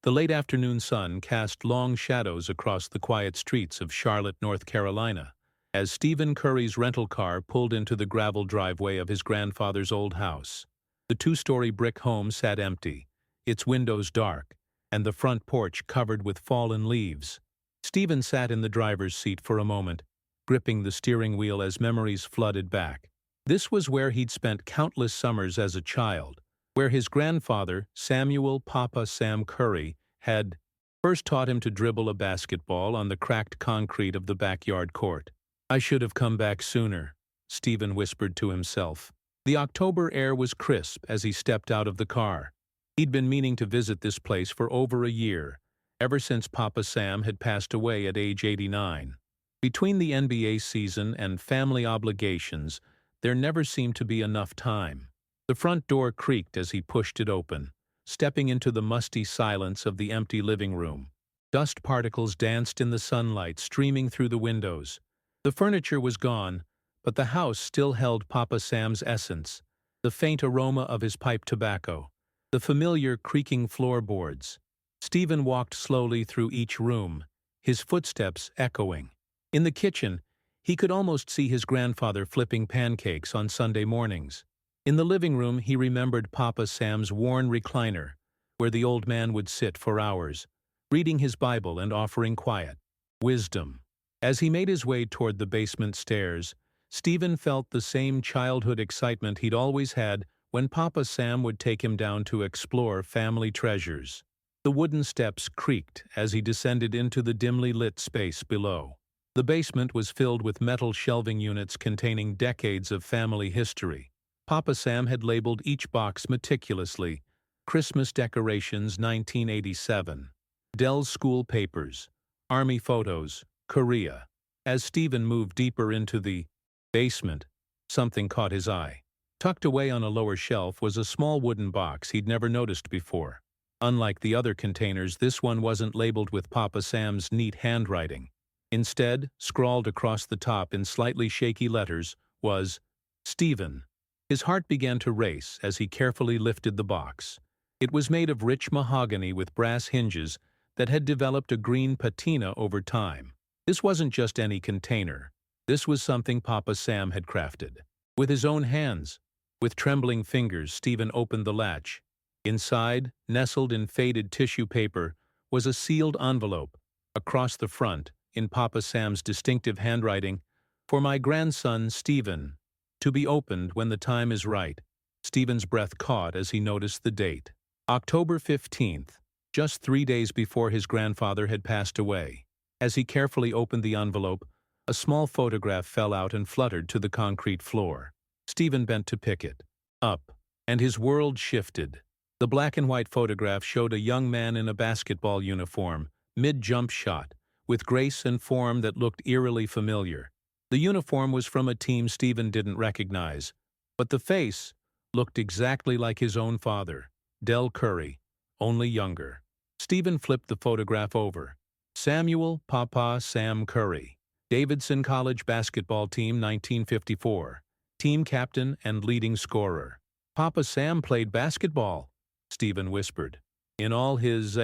The late afternoon sun cast long shadows across the quiet streets of Charlotte, North Carolina, as Stephen Curry's rental car pulled into the gravel driveway of his grandfather's old house. The two-story brick home sat empty, its windows dark, and the front porch covered with fallen leaves. Stephen sat in the driver's seat for a moment, gripping the steering wheel as memories flooded back. This was where he'd spent countless summers as a child, where his grandfather, Samuel "Papa" Sam Curry, had first taught him to dribble a basketball on the cracked concrete of the backyard court. "I should have come back sooner," Stephen whispered to himself. The October air was crisp as he stepped out of the car. He'd been meaning to visit this place for over a year, ever since Papa Sam had passed away at age 89. Between the NBA season and family obligations, there never seemed to be enough time. The front door creaked as he pushed it open, stepping into the musty silence of the empty living room. Dust particles danced in the sunlight streaming through the windows. The furniture was gone, but the house still held Papa Sam's essence, the faint aroma of his pipe tobacco, the familiar creaking floorboards. Stephen walked slowly through each room, his footsteps echoing. In the kitchen, he could almost see his grandfather flipping pancakes on Sunday mornings. In the living room, he remembered Papa Sam's worn recliner, where the old man would sit for hours, reading his Bible and offering quiet wisdom. As he made his way toward the basement stairs, Stephen felt the same childhood excitement he'd always had when Papa Sam would take him down to explore family treasures. The wooden steps creaked as he descended into the dimly lit space below. The basement was filled with metal shelving units containing decades of family history. Papa Sam had labeled each box meticulously: Christmas decorations 1987, Dell's school papers, Army photos, Korea. As Stephen moved deeper into the basement, something caught his eye. Tucked away on a lower shelf was a small wooden box he'd never noticed before. Unlike the other containers, this one wasn't labeled with Papa Sam's neat handwriting. Instead, scrawled across the top in slightly shaky letters, was Stephen. His heart began to race as he carefully lifted the box. It was made of rich mahogany with brass hinges that had developed a green patina over time. This wasn't just any container. This was something Papa Sam had crafted. With his own hands, with trembling fingers, Stephen opened the latch. Inside, nestled in faded tissue paper, was a sealed envelope. Across the front, in Papa Sam's distinctive handwriting, "For my grandson, Stephen. To be opened when the time is right." Stephen's breath caught as he noticed the date. October 15th, just 3 days before his grandfather had passed away. As he carefully opened the envelope, a small photograph fell out and fluttered to the concrete floor. Stephen bent to pick it up, and his world shifted. The black and white photograph showed a young man in a basketball uniform, mid-jump shot, with grace and form that looked eerily familiar. The uniform was from a team Stephen didn't recognize, but the face looked exactly like his own father, Dell Curry, only younger. Stephen flipped the photograph over. Samuel "Papa" Sam Curry, Davidson College basketball team 1954, team captain and leading scorer. "Papa Sam played basketball," Stephen whispered. In all his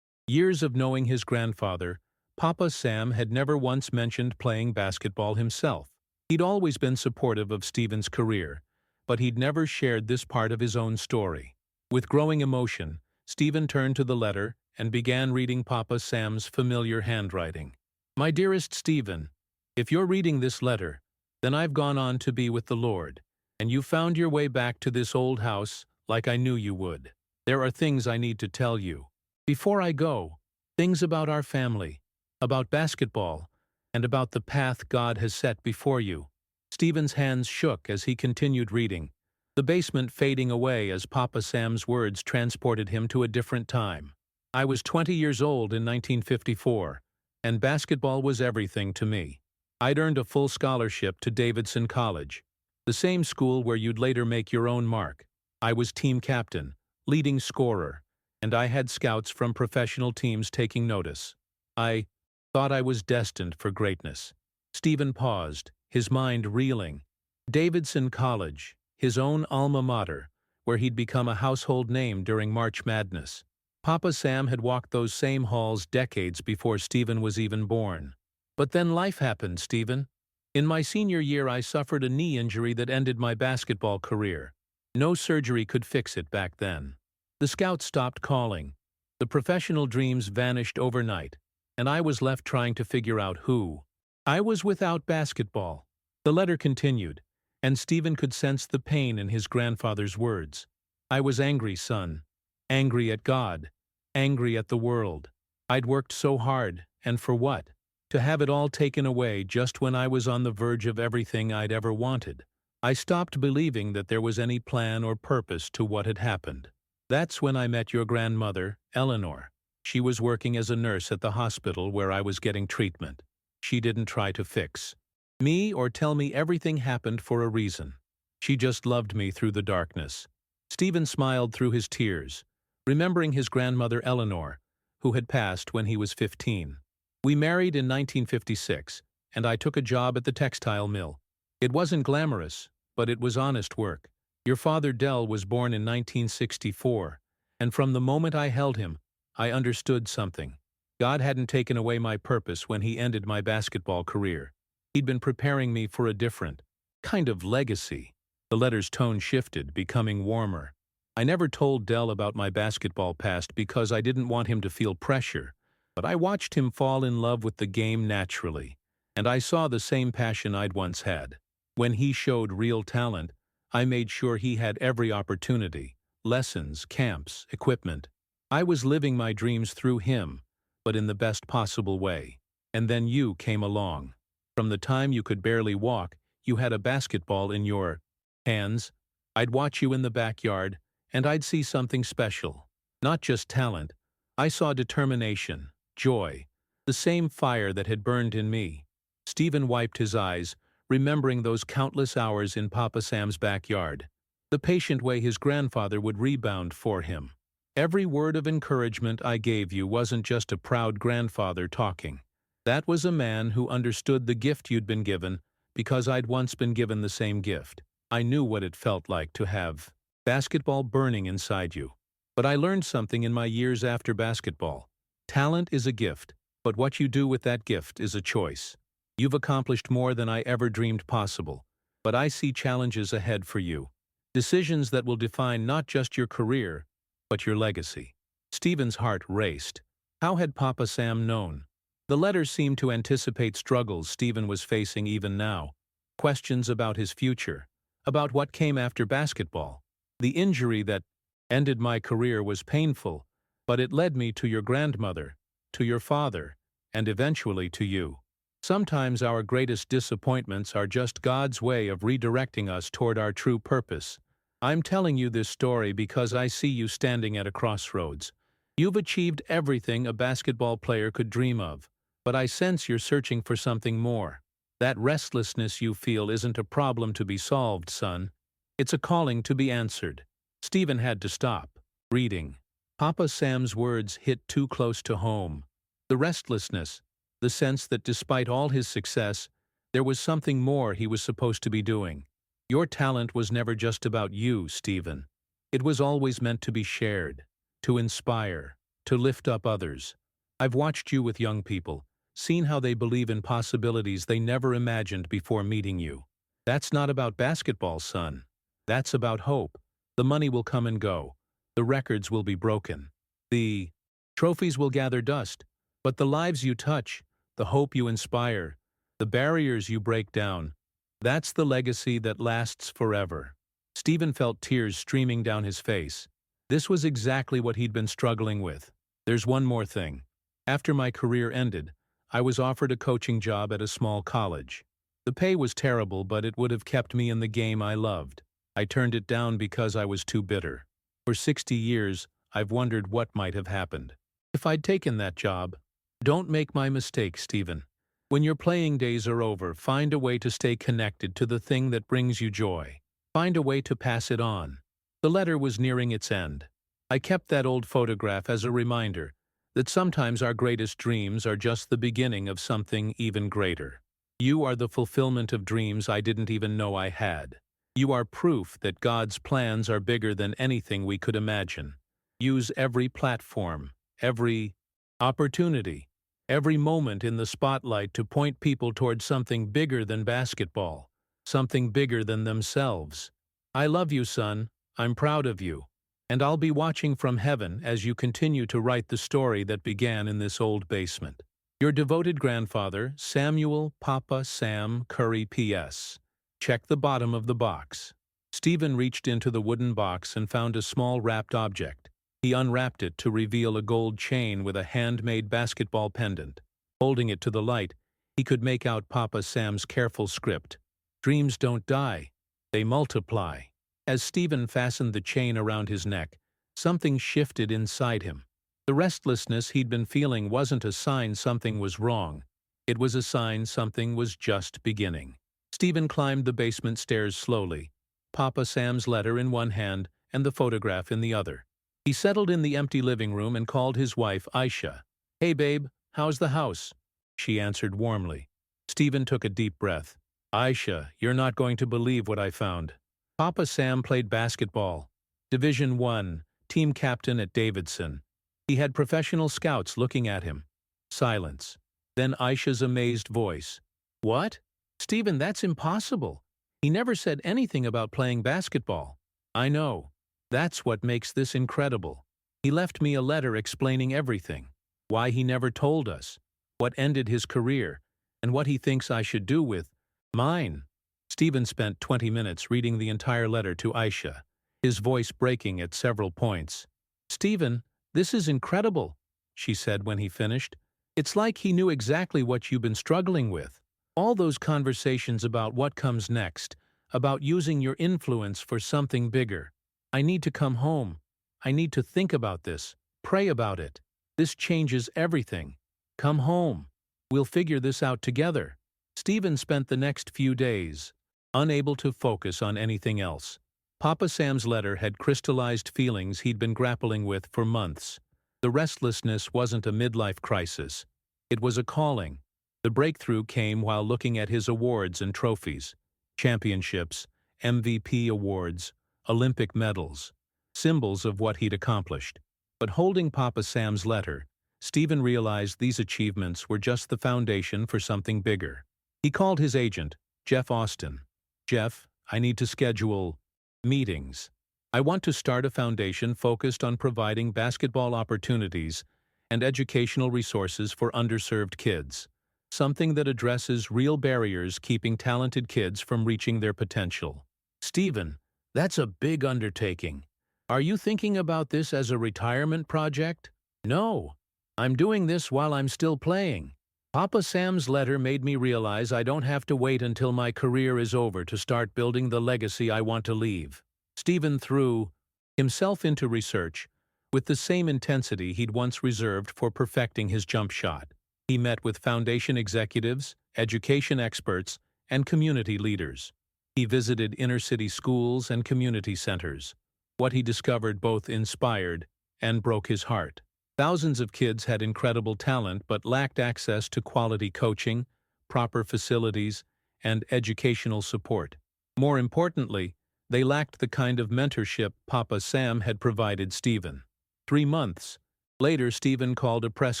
years of knowing his grandfather, Papa Sam had never once mentioned playing basketball himself. He'd always been supportive of Stephen's career, but he'd never shared this part of his own story. With growing emotion, Stephen turned to the letter and began reading Papa Sam's familiar handwriting. "My dearest Stephen, if you're reading this letter, then I've gone on to be with the Lord, and you found your way back to this old house like I knew you would. There are things I need to tell you. Before I go, things about our family, about basketball, and about the path God has set before you." Stephen's hands shook as he continued reading, the basement fading away as Papa Sam's words transported him to a different time. "I was 20 years old in 1954, and basketball was everything to me. I'd earned a full scholarship to Davidson College, the same school where you'd later make your own mark. I was team captain, leading scorer, and I had scouts from professional teams taking notice. I thought I was destined for greatness." Stephen paused, his mind reeling. Davidson College, his own alma mater, where he'd become a household name during March Madness. Papa Sam had walked those same halls decades before Stephen was even born. But then life happened, Stephen. In my senior year, I suffered a knee injury that ended my basketball career. No surgery could fix it back then. The scouts stopped calling. The professional dreams vanished overnight, and I was left trying to figure out who. I was without basketball. The letter continued, and Stephen could sense the pain in his grandfather's words. I was angry, son. Angry at God. Angry at the world. I'd worked so hard, and for what? To have it all taken away just when I was on the verge of everything I'd ever wanted. I stopped believing that there was any plan or purpose to what had happened. That's when I met your grandmother, Eleanor. She was working as a nurse at the hospital where I was getting treatment. She didn't try to fix me or tell me everything happened for a reason. She just loved me through the darkness. Stephen smiled through his tears, remembering his grandmother Eleanor, who had passed when he was 15. We married in 1956, and I took a job at the textile mill. It wasn't glamorous, but it was honest work. Your father Dell was born in 1964, and from the moment I held him, I understood something. God hadn't taken away my purpose when he ended my basketball career. He'd been preparing me for a different kind of legacy. The letter's tone shifted, becoming warmer. I never told Dell about my basketball past because I didn't want him to feel pressure, but I watched him fall in love with the game naturally, and I saw the same passion I'd once had. When he showed real talent, I made sure he had every opportunity, lessons, camps, equipment. I was living my dreams through him, but in the best possible way. And then you came along. From the time you could barely walk, you had a basketball in your hands. I'd watch you in the backyard, and I'd see something special. Not just talent. I saw determination, joy, the same fire that had burned in me. Stephen wiped his eyes, remembering those countless hours in Papa Sam's backyard. The patient way his grandfather would rebound for him. Every word of encouragement I gave you wasn't just a proud grandfather talking. That was a man who understood the gift you'd been given because I'd once been given the same gift. I knew what it felt like to have basketball burning inside you. But I learned something in my years after basketball. Talent is a gift, but what you do with that gift is a choice. You've accomplished more than I ever dreamed possible, but I see challenges ahead for you. Decisions that will define not just your career, but your legacy. Stephen's heart raced. How had Papa Sam known? The letter seemed to anticipate struggles Stephen was facing even now. Questions about his future, about what came after basketball. The injury that ended my career was painful, but it led me to your grandmother, to your father, and eventually to you. Sometimes our greatest disappointments are just God's way of redirecting us toward our true purpose. I'm telling you this story because I see you standing at a crossroads. You've achieved everything a basketball player could dream of, but I sense you're searching for something more. That restlessness you feel isn't a problem to be solved, son. It's a calling to be answered. Stephen had to stop reading. Papa Sam's words hit too close to home. The restlessness, the sense that despite all his success, there was something more he was supposed to be doing. Your talent was never just about you, Stephen. It was always meant to be shared, to inspire, to lift up others. I've watched you with young people, seen how they believe in possibilities they never imagined before meeting you. That's not about basketball, son. That's about hope. The money will come and go. The records will be broken. The trophies will gather dust. But the lives you touch, the hope you inspire, the barriers you break down, that's the legacy that lasts forever. Stephen felt tears streaming down his face. This was exactly what he'd been struggling with. There's one more thing. After my career ended, I was offered a coaching job at a small college. The pay was terrible, but it would have kept me in the game I loved. I turned it down because I was too bitter. For 60 years, I've wondered what might have happened if I'd taken that job. Don't make my mistake, Stephen. When your playing days are over, find a way to stay connected to the thing that brings you joy. Find a way to pass it on. The letter was nearing its end. I kept that old photograph as a reminder that sometimes our greatest dreams are just the beginning of something even greater. You are the fulfillment of dreams I didn't even know I had. You are proof that God's plans are bigger than anything we could imagine. Use every platform, every opportunity, every moment in the spotlight to point people towards something bigger than basketball, something bigger than themselves. I love you, son. I'm proud of you. And I'll be watching from heaven as you continue to write the story that began in this old basement. Your devoted grandfather, Samuel Papa Sam Curry P.S. Check the bottom of the box. Stephen reached into the wooden box and found a small wrapped object. He unwrapped it to reveal a gold chain with a handmade basketball pendant. Holding it to the light, he could make out Papa Sam's careful script. Dreams don't die. They multiply. As Stephen fastened the chain around his neck, something shifted inside him. The restlessness he'd been feeling wasn't a sign something was wrong. It was a sign something was just beginning. Stephen climbed the basement stairs slowly, Papa Sam's letter in one hand and the photograph in the other. He settled in the empty living room and called his wife, Aisha. "Hey, babe, how's the house?" She answered warmly. Stephen took a deep breath. "Aisha, you're not going to believe what I found. Papa Sam played basketball. Division I, team captain at Davidson. He had professional scouts looking at him." Silence. Then Aisha's amazed voice. "What? Stephen, that's impossible. He never said anything about playing basketball." "I know. That's what makes this incredible. He left me a letter explaining everything. Why he never told us, what ended his career, and what he thinks I should do with mine." Stephen spent 20 minutes reading the entire letter to Aisha, his voice breaking at several points. "Stephen, this is incredible," she said when he finished. "It's like he knew exactly what you've been struggling with. All those conversations about what comes next, about using your influence for something bigger. I need to come home. I need to think about this, pray about it. This changes everything. Come home. We'll figure this out together." Stephen spent the next few days unable to focus on anything else. Papa Sam's letter had crystallized feelings he'd been grappling with for months. The restlessness wasn't a midlife crisis. It was a calling. The breakthrough came while looking at his awards and trophies. Championships, MVP awards, Olympic medals, symbols of what he'd accomplished. But holding Papa Sam's letter, Stephen realized these achievements were just the foundation for something bigger. He called his agent, Jeff Austin. "Jeff, I need to schedule meetings. I want to start a foundation focused on providing basketball opportunities and educational resources for underserved kids. Something that addresses real barriers keeping talented kids from reaching their potential." "Stephen, that's a big undertaking. Are you thinking about this as a retirement project?" "No. I'm doing this while I'm still playing. Papa Sam's letter made me realize I don't have to wait until my career is over to start building the legacy I want to leave." Stephen threw himself into research with the same intensity he'd once reserved for perfecting his jump shot. He met with foundation executives, education experts, and community leaders. He visited inner-city schools and community centers. What he discovered both inspired and broke his heart. Thousands of kids had incredible talent but lacked access to quality coaching, proper facilities, and educational support. More importantly, they lacked the kind of mentorship Papa Sam had provided Stephen. 3 months later, Stephen called a press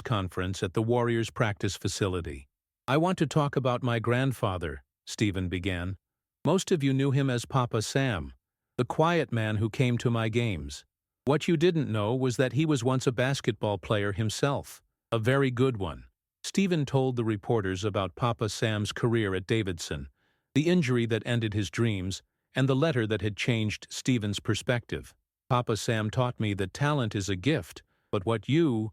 conference at the Warriors' practice facility. "I want to talk about my grandfather," Stephen began. "Most of you knew him as Papa Sam, the quiet man who came to my games. What you didn't know was that he was once a basketball player himself, a very good one." Stephen told the reporters about Papa Sam's career at Davidson, the injury that ended his dreams, and the letter that had changed Stephen's perspective. "Papa Sam taught me that talent is a gift, but what you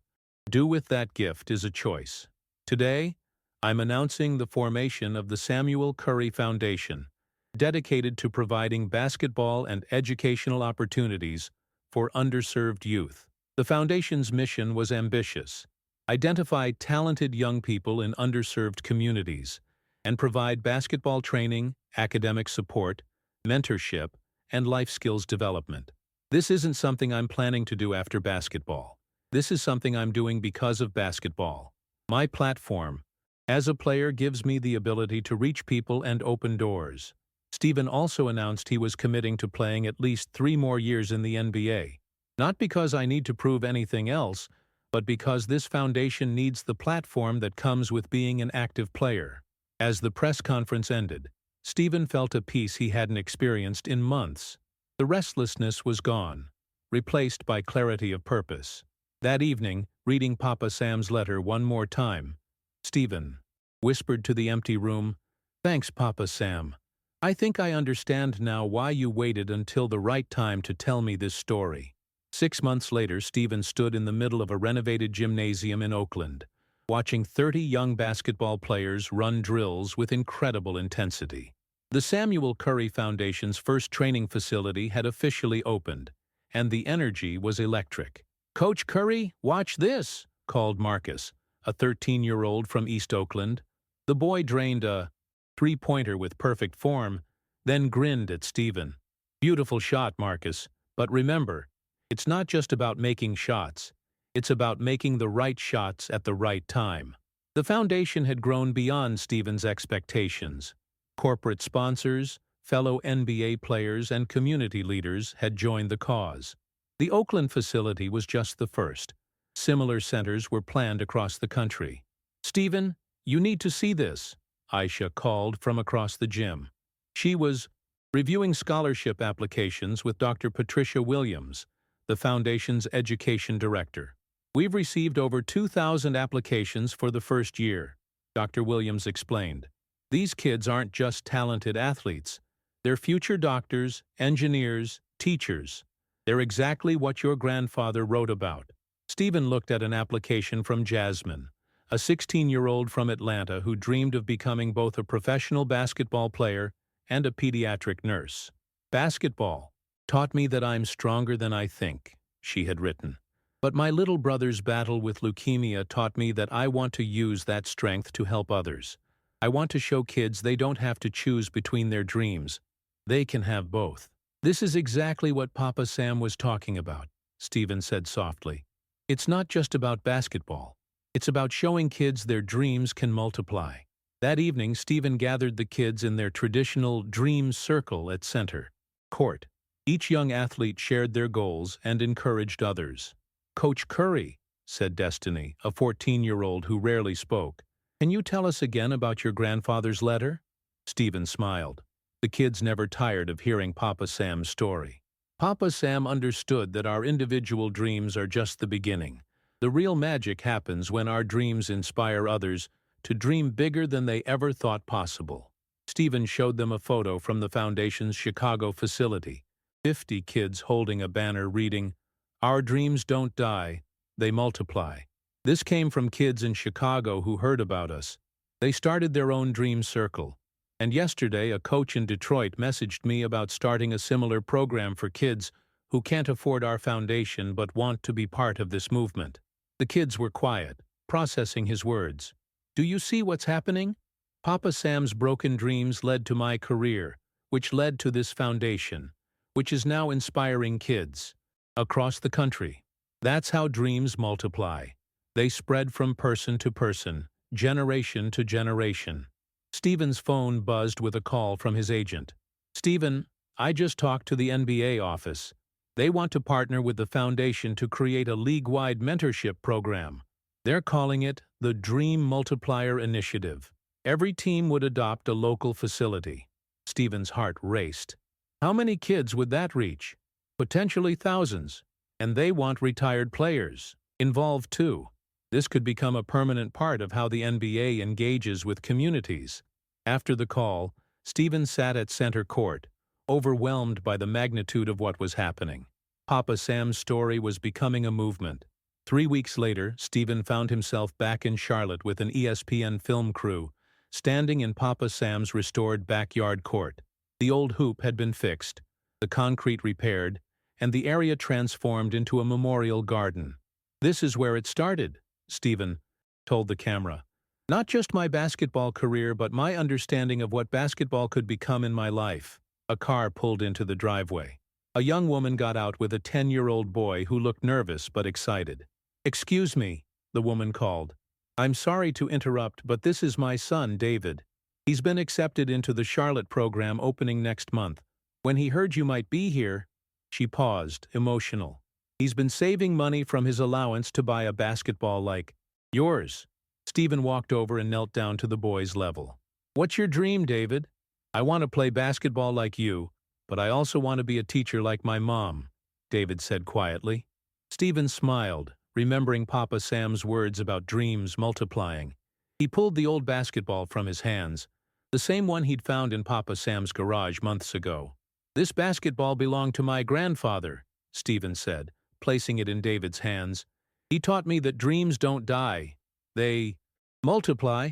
do with that gift is a choice. Today, I'm announcing the formation of the Samuel Curry Foundation, dedicated to providing basketball and educational opportunities for underserved youth." The foundation's mission was ambitious: identify talented young people in underserved communities and provide basketball training, academic support, mentorship, and life skills development. "This isn't something I'm planning to do after basketball. This is something I'm doing because of basketball. My platform as a player gives me the ability to reach people and open doors." Stephen also announced he was committing to playing at least 3 more years in the NBA. Not because I need to prove anything else, but because this foundation needs the platform that comes with being an active player. As the press conference ended, Stephen felt a peace he hadn't experienced in months. The restlessness was gone, replaced by clarity of purpose. That evening, reading Papa Sam's letter one more time, Stephen whispered to the empty room, "Thanks, Papa Sam. I think I understand now why you waited until the right time to tell me this story." 6 months later, Stephen stood in the middle of a renovated gymnasium in Oakland, watching 30 young basketball players run drills with incredible intensity. The Samuel Curry Foundation's first training facility had officially opened, and the energy was electric. "Coach Curry, watch this," called Marcus, a 13-year-old from East Oakland. The boy drained a three-pointer with perfect form, then grinned at Stephen. "Beautiful shot, Marcus, but remember, it's not just about making shots. It's about making the right shots at the right time." The foundation had grown beyond Stephen's expectations. Corporate sponsors, fellow NBA players, and community leaders had joined the cause. The Oakland facility was just the first. Similar centers were planned across the country. "Stephen, you need to see this," Aisha called from across the gym. She was reviewing scholarship applications with Dr. Patricia Williams, the foundation's education director. "We've received over 2,000 applications for the first year," Dr. Williams explained. "These kids aren't just talented athletes. They're future doctors, engineers, teachers. They're exactly what your grandfather wrote about." Stephen looked at an application from Jasmine, a 16-year-old from Atlanta who dreamed of becoming both a professional basketball player and a pediatric nurse. "Basketball taught me that I'm stronger than I think," she had written. "But my little brother's battle with leukemia taught me that I want to use that strength to help others. I want to show kids they don't have to choose between their dreams. They can have both." "This is exactly what Papa Sam was talking about," Stephen said softly. "It's not just about basketball. It's about showing kids their dreams can multiply." That evening, Stephen gathered the kids in their traditional dream circle at center court. Each young athlete shared their goals and encouraged others. "Coach Curry," said Destiny, a 14-year-old who rarely spoke, "can you tell us again about your grandfather's letter?" Stephen smiled. The kids never tired of hearing Papa Sam's story. "Papa Sam understood that our individual dreams are just the beginning. The real magic happens when our dreams inspire others to dream bigger than they ever thought possible." Stephen showed them a photo from the foundation's Chicago facility. 50 kids holding a banner reading, "Our dreams don't die, they multiply." This came from kids in Chicago who heard about us. They started their own dream circle. And yesterday, a coach in Detroit messaged me about starting a similar program for kids who can't afford our foundation but want to be part of this movement. The kids were quiet, processing his words. "Do you see what's happening? Papa Sam's broken dreams led to my career, which led to this foundation, which is now inspiring kids across the country. That's how dreams multiply. They spread from person to person, generation to generation." Stephen's phone buzzed with a call from his agent. "Stephen, I just talked to the NBA office. They want to partner with the foundation to create a league-wide mentorship program. They're calling it the Dream Multiplier Initiative. Every team would adopt a local facility." Stephen's heart raced. How many kids would that reach? Potentially thousands. And they want retired players involved too. This could become a permanent part of how the NBA engages with communities. After the call, Stephen sat at center court, overwhelmed by the magnitude of what was happening. Papa Sam's story was becoming a movement. 3 weeks later, Stephen found himself back in Charlotte with an ESPN film crew, standing in Papa Sam's restored backyard court. The old hoop had been fixed, the concrete repaired, and the area transformed into a memorial garden. "This is where it started," Stephen told the camera. "Not just my basketball career, but my understanding of what basketball could become in my life." A car pulled into the driveway. A young woman got out with a 10-year-old boy who looked nervous but excited. "Excuse me," the woman called. "I'm sorry to interrupt, but this is my son, David. He's been accepted into the Charlotte program opening next month. When he heard you might be here..." She paused, emotional. He's been saving money from his allowance to buy a basketball like yours. Stephen walked over and knelt down to the boy's level. What's your dream, David? I want to play basketball like you, but I also want to be a teacher like my mom, David said quietly. Stephen smiled, remembering Papa Sam's words about dreams multiplying. He pulled the old basketball from his hands, the same one he'd found in Papa Sam's garage months ago. This basketball belonged to my grandfather, Stephen said, placing it in David's hands. He taught me that dreams don't die. They multiply.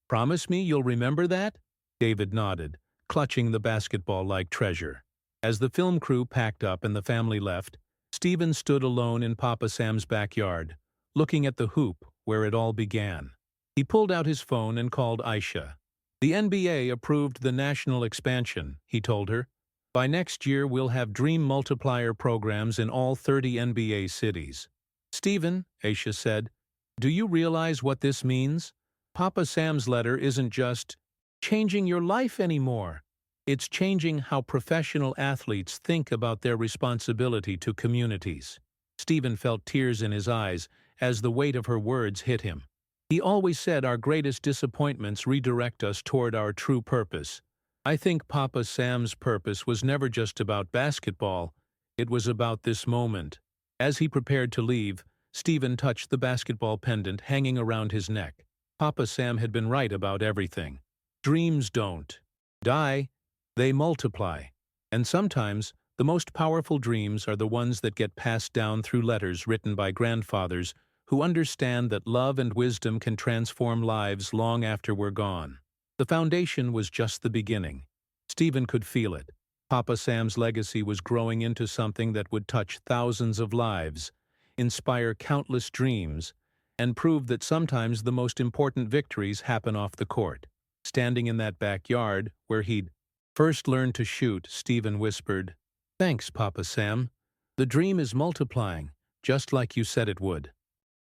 Promise me you'll remember that? David nodded, clutching the basketball like treasure. As the film crew packed up and the family left, Stephen stood alone in Papa Sam's backyard, looking at the hoop where it all began. He pulled out his phone and called Aisha. The NBA approved the national expansion, he told her. By next year we'll have dream multiplier programs in all 30 NBA cities. Stephen, Aisha said, do you realize what this means? Papa Sam's letter isn't just changing your life anymore. It's changing how professional athletes think about their responsibility to communities. Stephen felt tears in his eyes as the weight of her words hit him. He always said our greatest disappointments redirect us toward our true purpose. I think Papa Sam's purpose was never just about basketball. It was about this moment. As he prepared to leave, Stephen touched the basketball pendant hanging around his neck. Papa Sam had been right about everything. Dreams don't die, they multiply. And sometimes, the most powerful dreams are the ones that get passed down through letters written by grandfathers who understand that love and wisdom can transform lives long after we're gone. The foundation was just the beginning. Stephen could feel it. Papa Sam's legacy was growing into something that would touch thousands of lives, inspire countless dreams, and prove that sometimes the most important victories happen off the court. Standing in that backyard, where he'd first learned to shoot, Stephen whispered, "Thanks, Papa Sam. The dream is multiplying, just like you said it would."